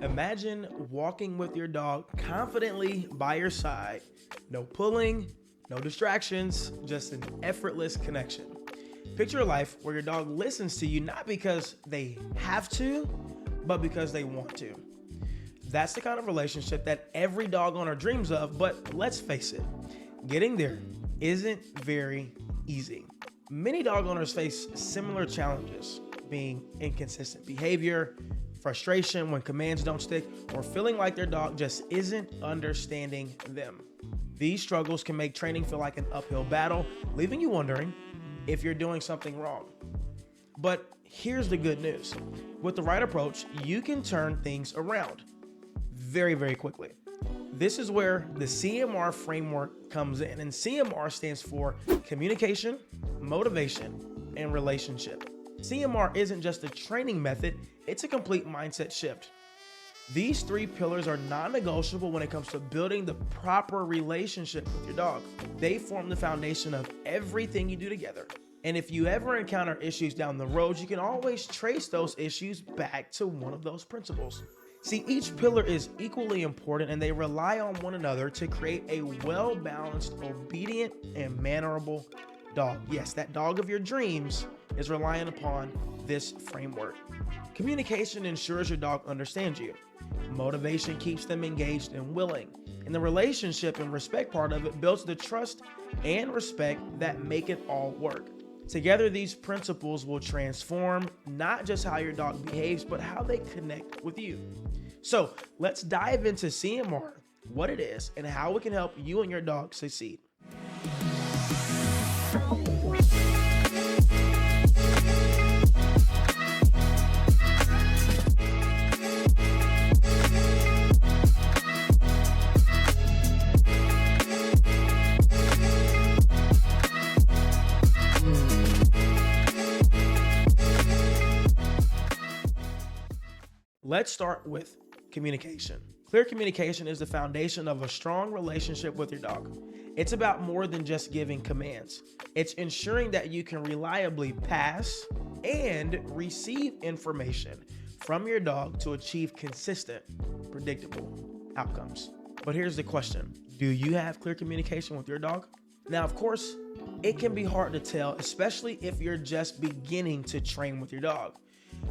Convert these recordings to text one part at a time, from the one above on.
Imagine walking with your dog confidently by your side. No pulling, no distractions, just an effortless connection. Picture a life where your dog listens to you not because they have to, but because they want to. That's the kind of relationship that every dog owner dreams of, but let's face it, getting there isn't very easy. Many dog owners face similar challenges, being inconsistent behavior, frustration when commands don't stick, or feeling like their dog just isn't understanding them. These struggles can make training feel like an uphill battle, leaving you wondering if you're doing something wrong. But here's the good news. With the right approach, you can turn things around very, very quickly. This is where the CMR framework comes in, and CMR stands for communication, motivation, and relationship. CMR isn't just a training method, it's a complete mindset shift. These three pillars are non-negotiable when it comes to building the proper relationship with your dog. They form the foundation of everything you do together. And if you ever encounter issues down the road, you can always trace those issues back to one of those principles. See, each pillar is equally important and they rely on one another to create a well-balanced, obedient, and mannerable dog. Yes, that dog of your dreams is relying upon this framework. Communication ensures your dog understands you. Motivation keeps them engaged and willing. And the relationship and respect part of it builds the trust and respect that make it all work. Together, these principles will transform not just how your dog behaves, but how they connect with you. So let's dive into CMR, what it is, and how it can help you and your dog succeed. Let's start with communication. Clear communication is the foundation of a strong relationship with your dog. It's about more than just giving commands. It's ensuring that you can reliably pass and receive information from your dog to achieve consistent, predictable outcomes. But here's the question. Do you have clear communication with your dog? Now, of course, it can be hard to tell, especially if you're just beginning to train with your dog.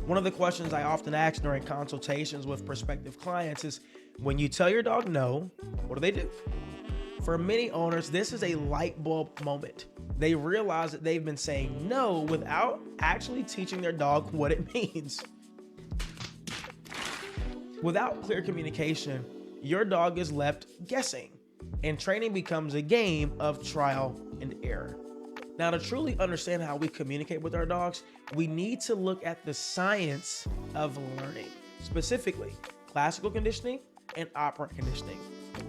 One of the questions I often ask during consultations with prospective clients is, when you tell your dog no, what do? For many owners, this is a light bulb moment. They realize that they've been saying no without actually teaching their dog what it means. Without clear communication, your dog is left guessing, and training becomes a game of trial and error. Now, to truly understand how we communicate with our dogs, we need to look at the science of learning, specifically classical conditioning and operant conditioning.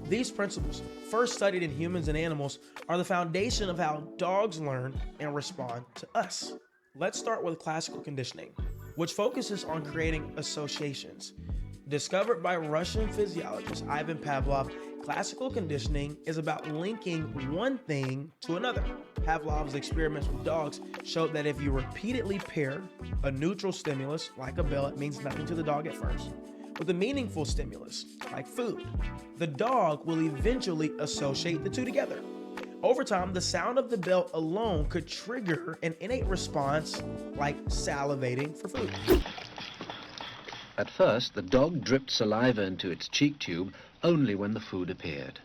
These principles, first studied in humans and animals, are the foundation of how dogs learn and respond to us. Let's start with classical conditioning, which focuses on creating associations. Discovered by Russian physiologist Ivan Pavlov, classical conditioning is about linking one thing to another. Pavlov's experiments with dogs showed that if you repeatedly pair a neutral stimulus, like a bell, it means nothing to the dog at first, with a meaningful stimulus, like food, the dog will eventually associate the two together. Over time, the sound of the bell alone could trigger an innate response, like salivating for food. At first, the dog dripped saliva into its cheek tube only when the food appeared.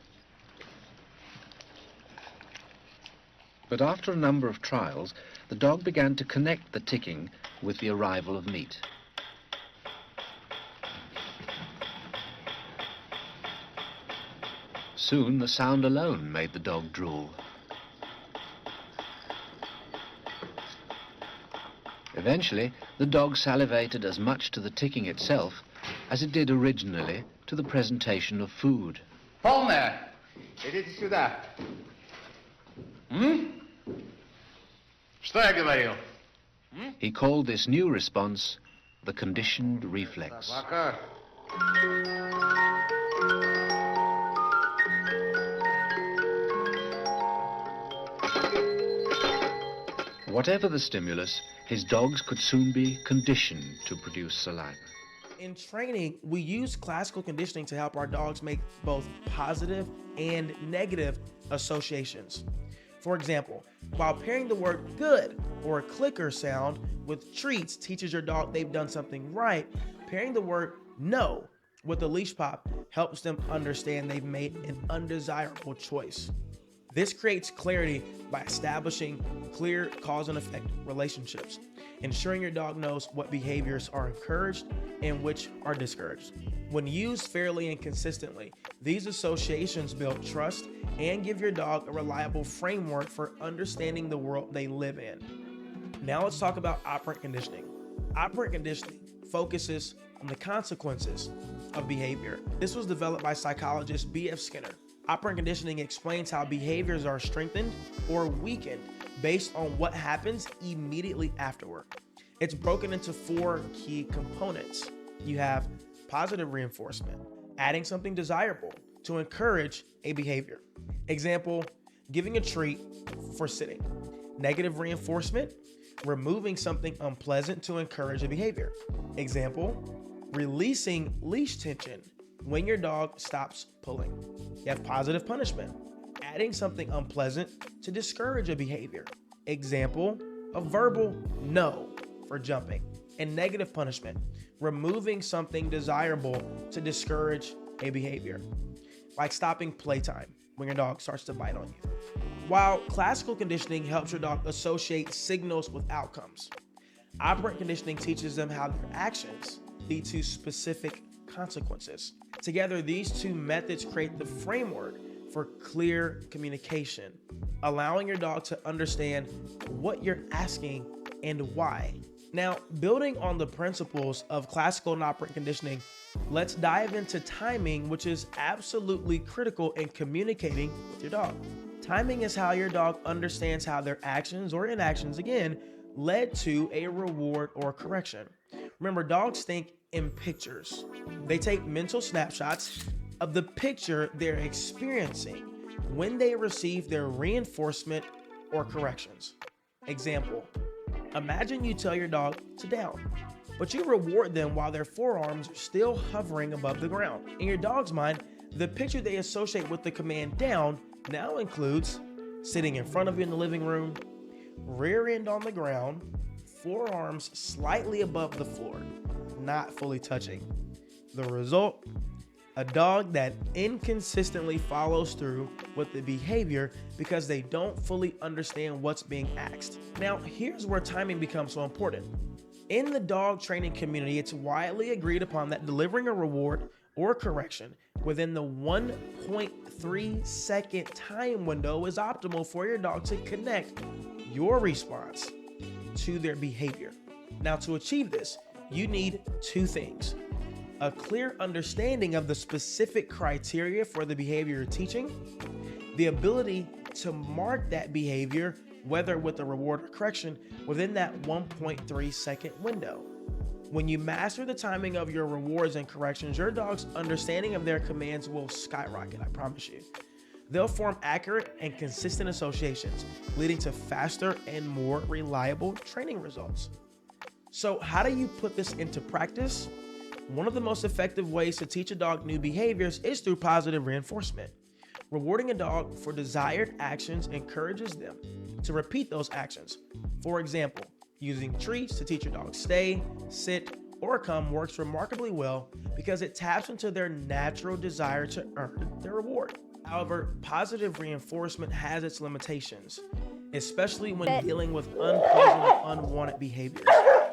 But after a number of trials, the dog began to connect the ticking with the arrival of meat. Soon, the sound alone made the dog drool. Eventually, the dog salivated as much to the ticking itself as it did originally to the presentation of food. Полная! Идите сюда. Что я говорил? He called this new response the conditioned reflex. Whatever the stimulus, his dogs could soon be conditioned to produce saliva. In training, we use classical conditioning to help our dogs make both positive and negative associations. For example, while pairing the word good or clicker sound with treats teaches your dog they've done something right, pairing the word no with a leash pop helps them understand they've made an undesirable choice. This creates clarity by establishing clear cause and effect relationships, ensuring your dog knows what behaviors are encouraged and which are discouraged. When used fairly and consistently, these associations build trust and give your dog a reliable framework for understanding the world they live in. Now let's talk about operant conditioning. Operant conditioning focuses on the consequences of behavior. This was developed by psychologist B.F. Skinner. Operant conditioning explains how behaviors are strengthened or weakened based on what happens immediately afterward. It's broken into 4 key components. You have positive reinforcement, adding something desirable to encourage a behavior. Example, giving a treat for sitting. Negative reinforcement, removing something unpleasant to encourage a behavior. Example, releasing leash tension when your dog stops pulling. You have positive punishment, adding something unpleasant to discourage a behavior. Example, a verbal no for jumping. And negative punishment, removing something desirable to discourage a behavior, like stopping playtime when your dog starts to bite on you. While classical conditioning helps your dog associate signals with outcomes, operant conditioning teaches them how their actions lead to specific consequences. Together, these 2 methods create the framework for clear communication, allowing your dog to understand what you're asking and why. Now, building on the principles of classical and operant conditioning, let's dive into timing, which is absolutely critical in communicating with your dog. Timing is how your dog understands how their actions or inactions, again, led to a reward or correction. Remember, dogs think in pictures. They take mental snapshots of the picture they're experiencing when they receive their reinforcement or corrections. Example, imagine you tell your dog to down, but you reward them while their forearms are still hovering above the ground. In your dog's mind, the picture they associate with the command down now includes sitting in front of you in the living room, rear end on the ground, forearms slightly above the floor, not fully touching. The result, a dog that inconsistently follows through with the behavior because they don't fully understand what's being asked. Now, here's where timing becomes so important. In the dog training community, it's widely agreed upon that delivering a reward or correction within the 1.3 second time window is optimal for your dog to connect your response to their behavior. Now, to achieve this, you need 2 things: a clear understanding of the specific criteria for the behavior you're teaching, the ability to mark that behavior, whether with a reward or correction, within that 1.3 second window. When you master the timing of your rewards and corrections, your dog's understanding of their commands will skyrocket, I promise you. They'll form accurate and consistent associations, leading to faster and more reliable training results. So how do you put this into practice? One of the most effective ways to teach a dog new behaviors is through positive reinforcement. Rewarding a dog for desired actions encourages them to repeat those actions. For example, using treats to teach your dog stay, sit, or come works remarkably well because it taps into their natural desire to earn their reward. However, positive reinforcement has its limitations, especially when dealing with unpleasant or unwanted behaviors.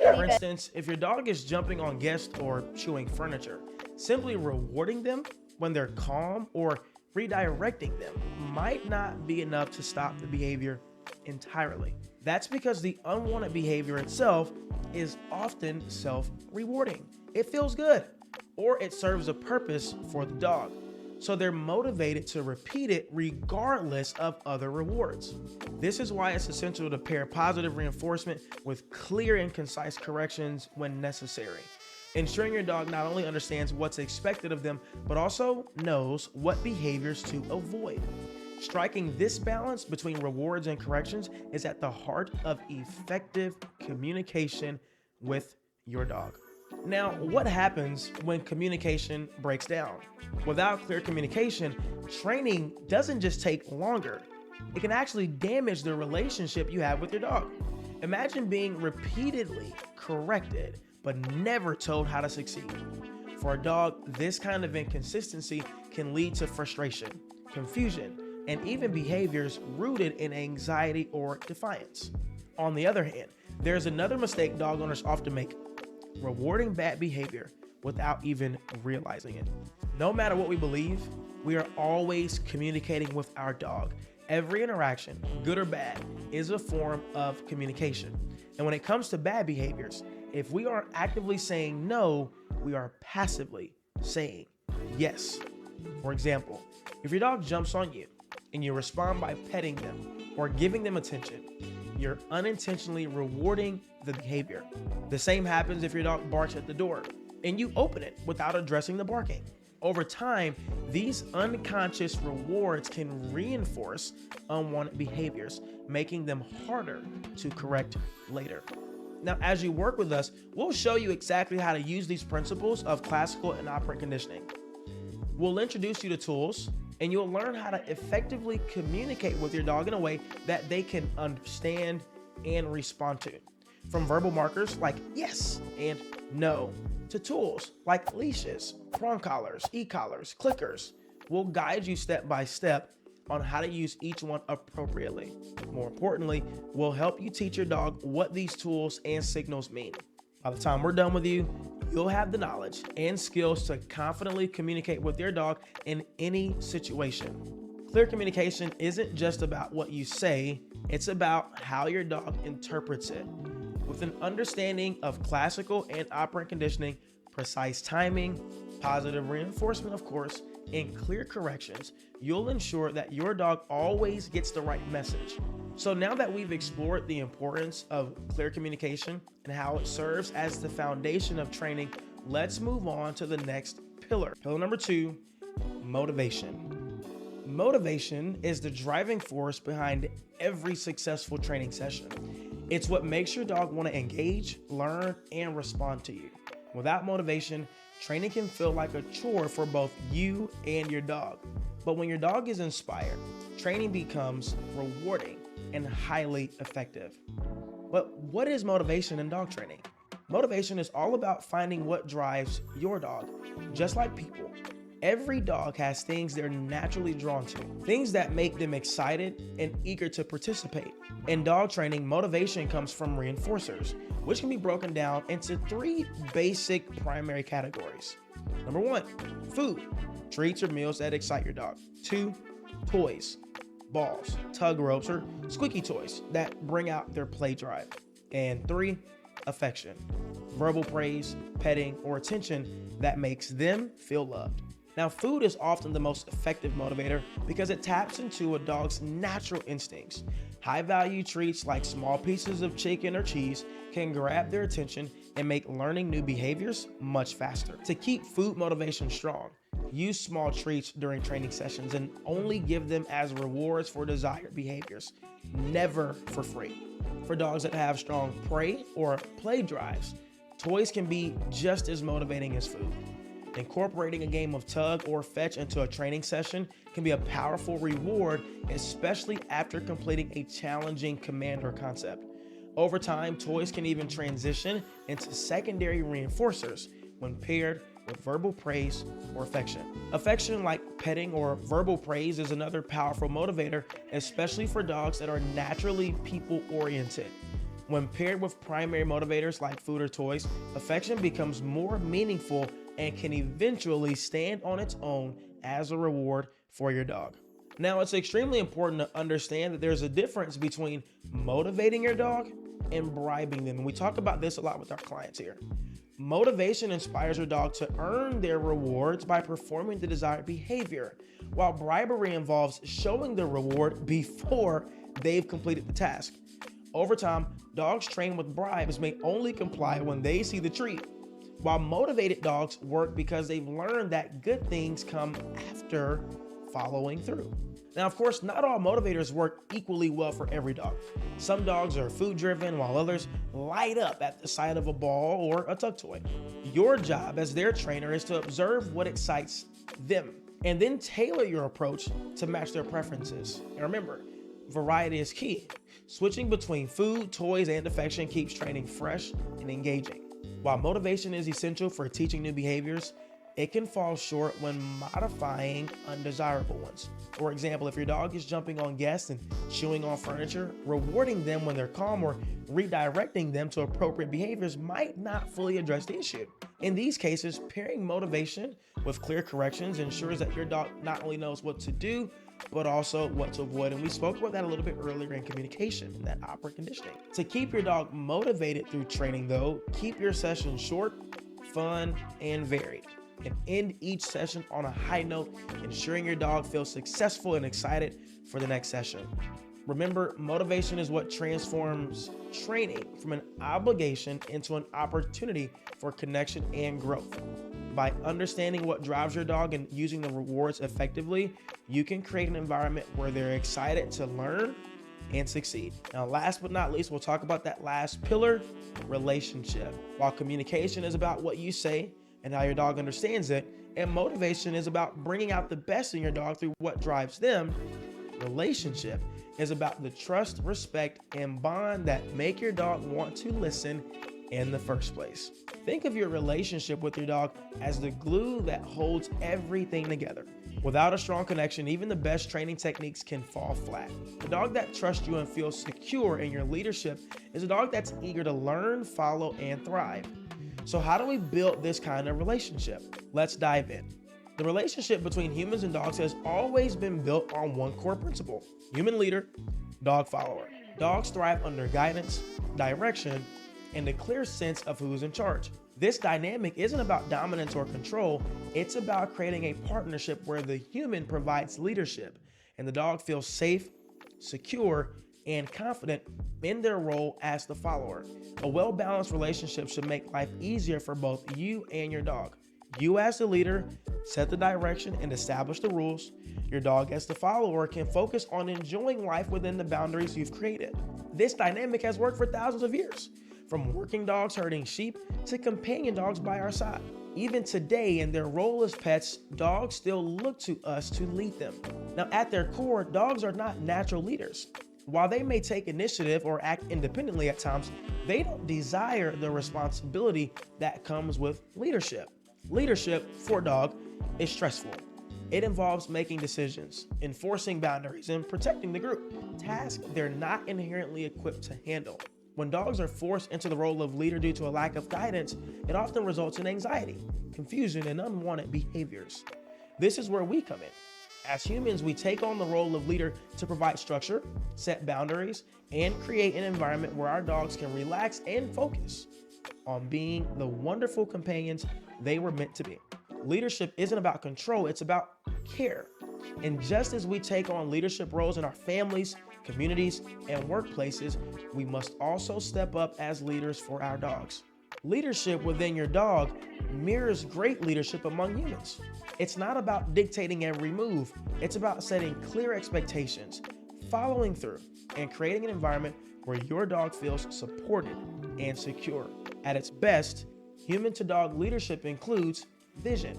For instance, if your dog is jumping on guests or chewing furniture, simply rewarding them when they're calm or redirecting them might not be enough to stop the behavior entirely. That's because the unwanted behavior itself is often self-rewarding. It feels good, or it serves a purpose for the dog, so they're motivated to repeat it regardless of other rewards. This is why it's essential to pair positive reinforcement with clear and concise corrections when necessary, ensuring your dog not only understands what's expected of them, but also knows what behaviors to avoid. Striking this balance between rewards and corrections is at the heart of effective communication with your dog. Now, what happens when communication breaks down? Without clear communication, training doesn't just take longer. It can actually damage the relationship you have with your dog. Imagine being repeatedly corrected, but never told how to succeed. For a dog, this kind of inconsistency can lead to frustration, confusion, and even behaviors rooted in anxiety or defiance. On the other hand, there's another mistake dog owners often make: rewarding bad behavior without even realizing it. No matter what we believe, we are always communicating with our dog. Every interaction, good or bad, is a form of communication. And when it comes to bad behaviors, if we aren't actively saying no, we are passively saying yes. For example, if your dog jumps on you and you respond by petting them or giving them attention, you're unintentionally rewarding the behavior. The same happens if your dog barks at the door and you open it without addressing the barking. Over time, these unconscious rewards can reinforce unwanted behaviors, making them harder to correct later. Now, as you work with us, we'll show you exactly how to use these principles of classical and operant conditioning. We'll introduce you to tools, and you'll learn how to effectively communicate with your dog in a way that they can understand and respond to. From verbal markers like yes and no, to tools like leashes, prong collars, e-collars, clickers, we'll guide you step by step on how to use each one appropriately. More importantly, we'll help you teach your dog what these tools and signals mean. By the time we're done with you, you'll have the knowledge and skills to confidently communicate with your dog in any situation. Clear communication isn't just about what you say, it's about how your dog interprets it. With an understanding of classical and operant conditioning, precise timing, positive reinforcement, of course, and clear corrections, you'll ensure that your dog always gets the right message. So now that we've explored the importance of clear communication and how it serves as the foundation of training, let's move on to the next pillar. Pillar number 2, motivation. Motivation is the driving force behind every successful training session. It's what makes your dog want to engage, learn, and respond to you. Without motivation, training can feel like a chore for both you and your dog. But when your dog is inspired, training becomes rewarding and highly effective. But what is motivation in dog training? Motivation is all about finding what drives your dog. Just like people, every dog has things they're naturally drawn to, things that make them excited and eager to participate. In dog training, motivation comes from reinforcers, which can be broken down into 3 basic primary categories. Number 1, food, treats or meals that excite your dog. 2, toys, balls, tug ropes, or squeaky toys that bring out their play drive. And 3, affection, verbal praise, petting, or attention that makes them feel loved. Now, food is often the most effective motivator because it taps into a dog's natural instincts. High-value treats like small pieces of chicken or cheese can grab their attention and make learning new behaviors much faster. To keep food motivation strong, use small treats during training sessions and only give them as rewards for desired behaviors, never for free. For dogs that have strong prey or play drives, toys can be just as motivating as food. Incorporating a game of tug or fetch into a training session can be a powerful reward, especially after completing a challenging command or concept. Over time, toys can even transition into secondary reinforcers when paired with verbal praise or affection. Affection, like petting or verbal praise, is another powerful motivator, especially for dogs that are naturally people-oriented. When paired with primary motivators like food or toys, affection becomes more meaningful and can eventually stand on its own as a reward for your dog. Now, it's extremely important to understand that there's a difference between motivating your dog and bribing them. And we talk about this a lot with our clients here. Motivation inspires your dog to earn their rewards by performing the desired behavior, while bribery involves showing the reward before they've completed the task. Over time, dogs trained with bribes may only comply when they see the treat, while motivated dogs work because they've learned that good things come after following through. Now, of course, not all motivators work equally well for every dog. Some dogs are food driven while others light up at the sight of a ball or a tug toy. Your job as their trainer is to observe what excites them and then tailor your approach to match their preferences. And remember, variety is key. Switching between food, toys, and affection keeps training fresh and engaging. While motivation is essential for teaching new behaviors, it can fall short when modifying undesirable ones. For example, if your dog is jumping on guests and chewing on furniture, rewarding them when they're calm or redirecting them to appropriate behaviors might not fully address the issue. In these cases, pairing motivation with clear corrections ensures that your dog not only knows what to do, but also what to avoid. And we spoke about that a little bit earlier in communication, in that operant conditioning. To keep your dog motivated through training though, keep your sessions short, fun, and varied. And end each session on a high note, ensuring your dog feels successful and excited for the next session. Remember, motivation is what transforms training from an obligation into an opportunity for connection and growth. By understanding what drives your dog and using the rewards effectively, you can create an environment where they're excited to learn and succeed. Now, last but not least, we'll talk about that last pillar, relationship. While communication is about what you say and how your dog understands it, and motivation is about bringing out the best in your dog through what drives them, relationship is about the trust, respect, and bond that make your dog want to listen in the first place. Think of your relationship with your dog as the glue that holds everything together. Without a strong connection, even the best training techniques can fall flat. The dog that trusts you and feels secure in your leadership is a dog that's eager to learn, follow, and thrive. So how do we build this kind of relationship? Let's dive in. The relationship between humans and dogs has always been built on one core principle: human leader, dog follower. Dogs thrive under guidance, direction, and a clear sense of who's in charge. This dynamic isn't about dominance or control, it's about creating a partnership where the human provides leadership and the dog feels safe, secure, and confident in their role as the follower. A well-balanced relationship should make life easier for both you and your dog. You as the leader set the direction and establish the rules. Your dog as the follower can focus on enjoying life within the boundaries you've created. This dynamic has worked for thousands of years, from working dogs herding sheep to companion dogs by our side. Even today, in their role as pets, dogs still look to us to lead them. Now, at their core, dogs are not natural leaders. While they may take initiative or act independently at times, they don't desire the responsibility that comes with leadership. Leadership for a dog is stressful. It involves making decisions, enforcing boundaries, and protecting the group, tasks they're not inherently equipped to handle. When dogs are forced into the role of leader due to a lack of guidance, it often results in anxiety, confusion, and unwanted behaviors. This is where we come in. As humans, we take on the role of leader to provide structure, set boundaries, and create an environment where our dogs can relax and focus on being the wonderful companions they were meant to be. Leadership isn't about control, it's about care. And just as we take on leadership roles in our families, communities, and workplaces, we must also step up as leaders for our dogs. Leadership within your dog mirrors great leadership among humans. It's not about dictating every move, it's about setting clear expectations, following through, and creating an environment where your dog feels supported and secure. At its best, human-to-dog leadership includes vision,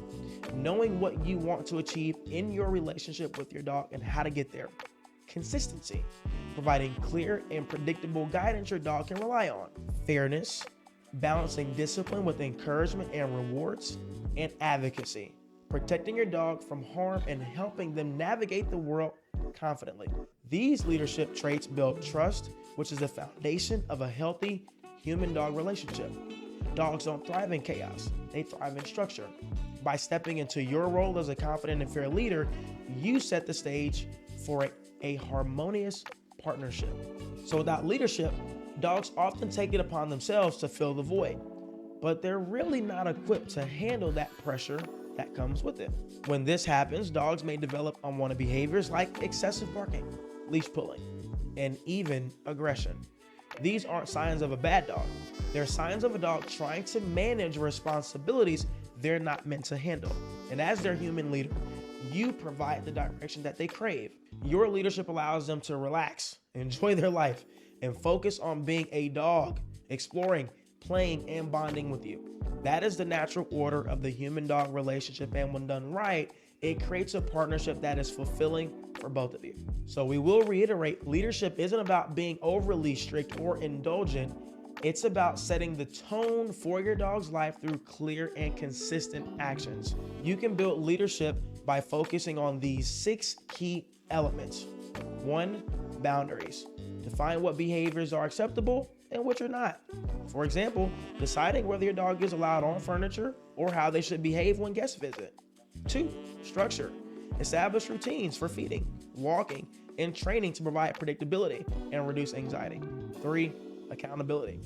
knowing what you want to achieve in your relationship with your dog and how to get there. Consistency, providing clear and predictable guidance your dog can rely on. Fairness, balancing discipline with encouragement and rewards. And advocacy, protecting your dog from harm and helping them navigate the world confidently. These leadership traits build trust, which is the foundation of a healthy human-dog relationship. Dogs don't thrive in chaos, they thrive in structure. By stepping into your role as a confident and fair leader, you set the stage for a harmonious partnership. So without leadership, dogs often take it upon themselves to fill the void, but they're really not equipped to handle that pressure that comes with it. When this happens, dogs may develop unwanted behaviors like excessive barking, leash pulling, and even aggression. These aren't signs of a bad dog. They're signs of a dog trying to manage responsibilities they're not meant to handle. And as their human leader, You provide the direction that they crave. Your leadership allows them to relax, enjoy their life, and focus on being a dog, exploring, playing, and bonding with you. That is the natural order of the human-dog relationship, and when done right, it creates a partnership that is fulfilling for both of you. So we will reiterate, leadership isn't about being overly strict or indulgent. It's about setting the tone for your dog's life through clear and consistent actions. You can build leadership by focusing on these 6 key elements. 1, boundaries. Define what behaviors are acceptable and which are not. For example, deciding whether your dog is allowed on furniture or how they should behave when guests visit. 2, structure. Establish routines for feeding, walking, and training to provide predictability and reduce anxiety. 3, accountability.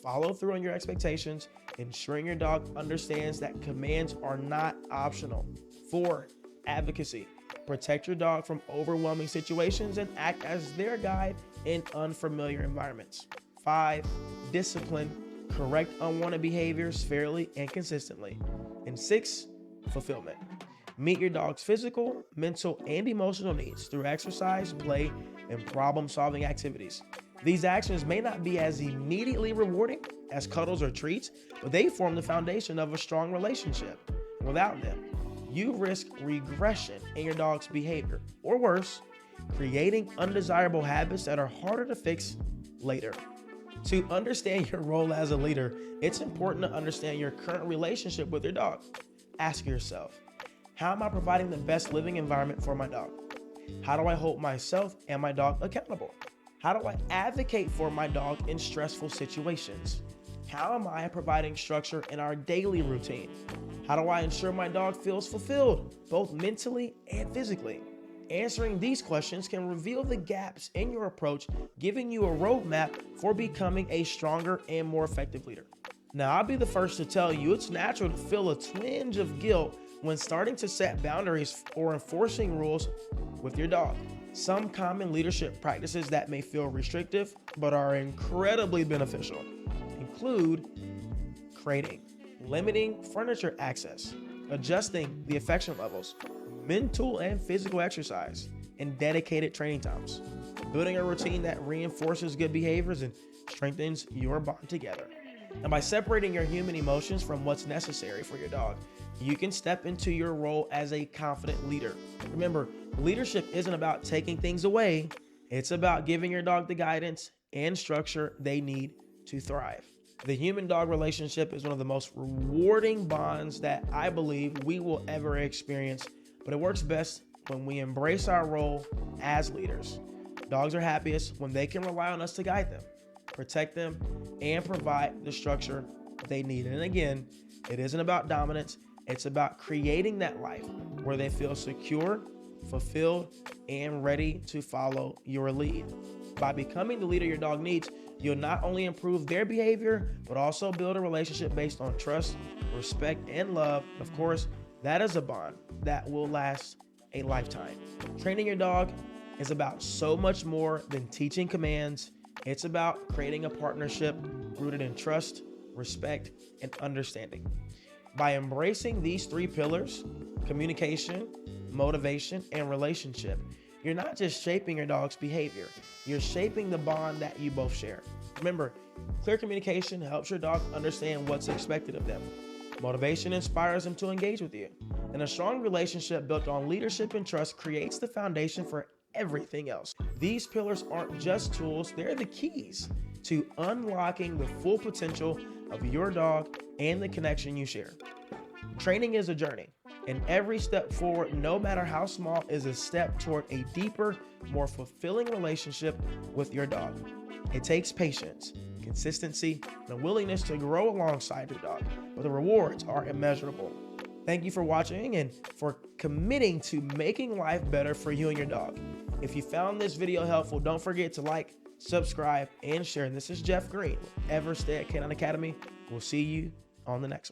Follow through on your expectations, ensuring your dog understands that commands are not optional. 4, advocacy. Protect your dog from overwhelming situations and act as their guide in unfamiliar environments. 5, discipline. Correct unwanted behaviors fairly and consistently. And 6, fulfillment. Meet your dog's physical, mental, and emotional needs through exercise, play, and problem-solving activities. These actions may not be as immediately rewarding as cuddles or treats, but they form the foundation of a strong relationship. Without them, you risk regression in your dog's behavior, or worse, creating undesirable habits that are harder to fix later. To understand your role as a leader, it's important to understand your current relationship with your dog. Ask yourself, how am I providing the best living environment for my dog? How do I hold myself and my dog accountable? How do I advocate for my dog in stressful situations? How am I providing structure in our daily routine? How do I ensure my dog feels fulfilled, both mentally and physically? Answering these questions can reveal the gaps in your approach, giving you a roadmap for becoming a stronger and more effective leader. Now, I'll be the first to tell you it's natural to feel a twinge of guilt when starting to set boundaries or enforcing rules with your dog. Some common leadership practices that may feel restrictive but are incredibly beneficial include crating, limiting furniture access, adjusting the affection levels, mental and physical exercise, and dedicated training times, building a routine that reinforces good behaviors and strengthens your bond together. And by separating your human emotions from what's necessary for your dog, you can step into your role as a confident leader. Remember, leadership isn't about taking things away. It's about giving your dog the guidance and structure they need to thrive. The human-dog relationship is one of the most rewarding bonds that I believe we will ever experience, but it works best when we embrace our role as leaders. Dogs are happiest when they can rely on us to guide them, protect them, and provide the structure they need. And again, it isn't about dominance. It's about creating that life where they feel secure, fulfilled, and ready to follow your lead. By becoming the leader your dog needs, you'll not only improve their behavior, but also build a relationship based on trust, respect, and love. Of course, that is a bond that will last a lifetime. Training your dog is about so much more than teaching commands. It's about creating a partnership rooted in trust, respect, and understanding. By embracing these 3 pillars, communication, motivation, and relationship, you're not just shaping your dog's behavior, you're shaping the bond that you both share. Remember, clear communication helps your dog understand what's expected of them. Motivation inspires them to engage with you. And a strong relationship built on leadership and trust creates the foundation for everything else. These pillars aren't just tools, they're the keys to unlocking the full potential of your dog and the connection you share. Training is a journey, and every step forward, no matter how small, is a step toward a deeper, more fulfilling relationship with your dog. It takes patience, consistency, and a willingness to grow alongside your dog, but the rewards are immeasurable. Thank you for watching and for committing to making life better for you and your dog. If you found this video helpful, don't forget to like, subscribe, and share. And this is Jeff Greene with Everstead K9 Academy. We'll see you on the next one.